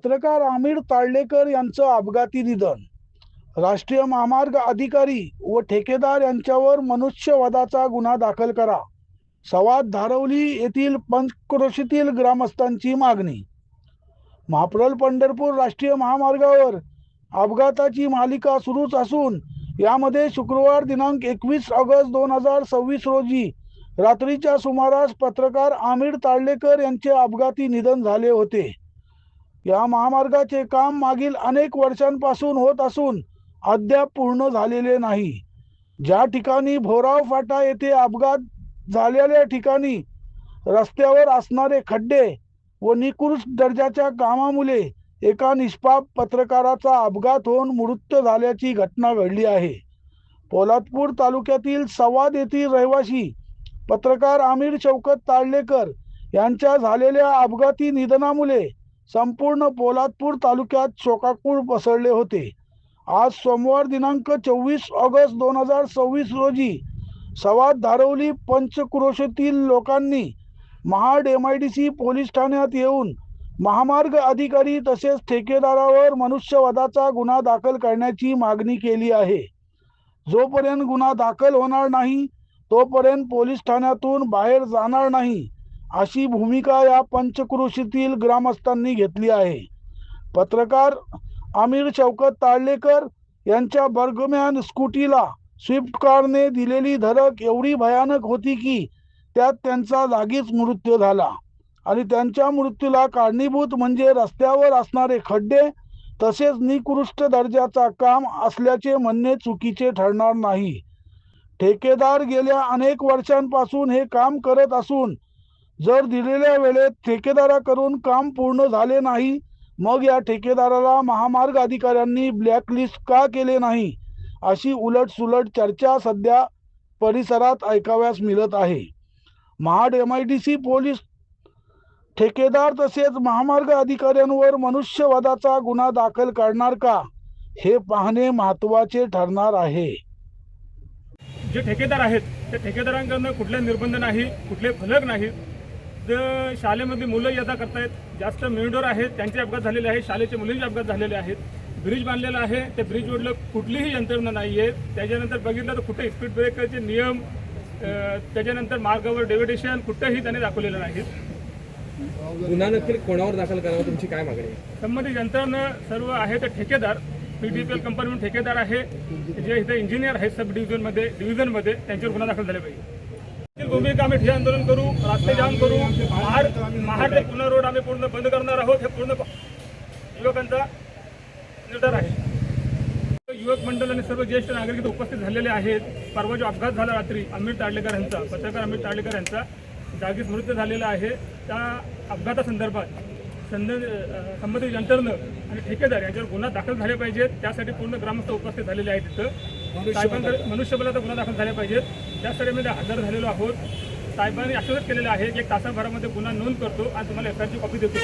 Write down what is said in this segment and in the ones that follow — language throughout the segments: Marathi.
पत्रकार आमिर ताळलेकर यांचं अपघाती निधन. राष्ट्रीय महामार्ग अधिकारी व ठेकेदार यांच्यावर मनुष्यवधाचा गुन्हा दाखल करा. सवाद धारवली येथील पंचक्रोशीतील ग्रामस्थांची मागणी. महाप्रल पंढरपूर राष्ट्रीय महामार्गावर अपघाताची मालिका सुरूच असून यामध्ये शुक्रवार दिनांक 21 ऑगस्ट 2026 रोजी रात्रीच्या सुमारास पत्रकार आमिर ताळलेकर यांचे अपघाती निधन झाले होते. या महामार्गाचे काम मागील अनेक वर्षांपासून होत असून अद्याप पूर्ण झालेले नाही. ज्या ठिकाणी भोराव फाटा येथे अपघात झालेल्या ठिकाणी रस्त्यावर असणारे खड्डे व निकृष्ट दर्जाच्या कामामुळे एका निष्पाप पत्रकाराचा अपघात होऊन मृत्यू झाल्याची घटना घडली आहे. पोलादपूर तालुक्यातील सवाद येथील रहिवासी पत्रकार आमिर शौकत ताळलेकर यांच्या झालेल्या अपघाती निधनामुळे संपूर्ण पोलादपूर तालुक्यात शोकाकूळ पसरले होते. आज सोमवार दिनांक 24 ऑगस्ट 2026 रोजी सवाद धारवली पंचक्रोशीतील लोकांनी महाड MIDC पोलीस ठाण्यात येऊन महामार्ग अधिकारी तसेच ठेकेदारावर मनुष्यवधाचा गुन्हा दाखल करण्याची मागणी केली आहे. जोपर्यंत गुन्हा दाखल होणार नाही तोपर्यंत पोलीस ठाण्यातून बाहेर जाणार नाही अशी भूमिका या पंचक्रोशीतील ग्रामस्थांनी घेतली आहे. पत्रकार आमिर शौकत ताळलेकर यांच्या बर्गमॅन स्कूटीला स्विफ्ट कारने दिलेली धडक एवढी भयानक होती की त्यात त्यांचा जागीच मृत्यू झाला आणि त्यांच्या मृत्यूला कारणीभूत म्हणजे रस्त्यावर असणारे खड्डे तसेच निकृष्ट दर्जाचा काम असल्याचे म्हणणे चुकीचे ठरणार नाही. ठेकेदार गेल्या अनेक वर्षांपासून हे काम करत असून जर दिलेल्या वेळेत ठेकेदाराकडून काम पूर्ण झाले नाही मग या ठेकेदाराला महामार्ग अधिकाऱ्यांनी ब्लॅकलिस्ट का केले नाही अशी उलटसुलट चर्चा सध्या परिसरात ऐकाव्यास मिळत आहे. महाड MIDC पोलीस ठेकेदार तसेच महामार्ग अधिकाऱ्यांवर मनुष्यवधाचा गुन्हा दाखल करणार का हे पाहणे महत्त्वाचे ठरणार आहे. जे ठेकेदार आहेत त्या ठेकेदारांकडून कुठले निर्बंध नाही, कुठले फलक नाही. जर शाळेमध्ये मुलं येता करतायत, जास्त मेंढोर आहेत त्यांचे अपघात झालेले आहेत, शाळेच्या मुलींचे अपघात झालेले आहेत. ब्रिज बांधलेला आहे त्या ब्रिजवरलं कुठलीही यंत्रणा नाही आहे. त्याच्यानंतर बघितलं तर कुठे स्पीड ब्रेकरचे नियम, त्याच्यानंतर मार्गावर डेव्हिडेशन कुठेही त्याने दाखवलेलं नाही. गुन्हा नक्की कोणावर दाखल करावा तुमची काय मागणी आहे? संबंधित यंत्रणा सर्व आहे ते ठेकेदार PDPL कंपनी म्हणून ठेकेदार आहे जे इथे इंजिनियर आहेत सब डिव्हिजनमध्ये त्यांच्यावर गुन्हा दाखल झाले पाहिजे. भूमिका आम्ही ठिय्या आंदोलन करू, रस्ते जाम करू, महाड ते पुणे रोड आम्ही पूर्ण बंद करणार आहोत. हे पूर्ण युवकांचा निर्धार आहे. युवक मंडळ आणि सर्व ज्येष्ठ नागरिक उपस्थित झालेले आहेत. परवा जो अपघात झाला रात्री आमिर ताळलेकर यांचा, पत्रकार आमिर ताळलेकर यांचा जागीच मृत्यू झालेला आहे. त्या अपघातासंदर्भात संबंधित यंत्रणा आणि ठेकेदार यांच्यावर गुन्हा दाखल झाले पाहिजेत. त्यासाठी पूर्ण ग्रामस्थ उपस्थित झालेले आहेत. तिथं साहेबांकडे मनुष्यबळाचा गुन्हा दाखल झाला पाहिजेत. त्यासाठी आम्ही हजर झालेलो आहोत. साहेबांनी आश्वासन केलेलं आहे की 1 तासाभरामध्ये गुन्हा नोंद करतो आणि तुम्हाला FIRची कॉपी देतो.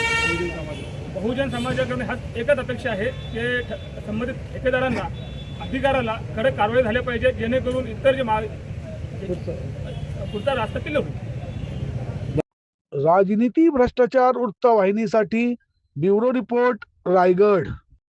बहुजन समाजाकडून हा एकच अपेक्षा आहे की संबंधित ठेकेदारांना अधिकाराला कडक कारवाई झाली पाहिजे जेणेकरून इतर जे पुढचा रास्ता क्लिअर होईल. राजनीती भ्रष्टाचार वृत्तवाहिनीसाठी ब्युरो रिपोर्ट रायगड.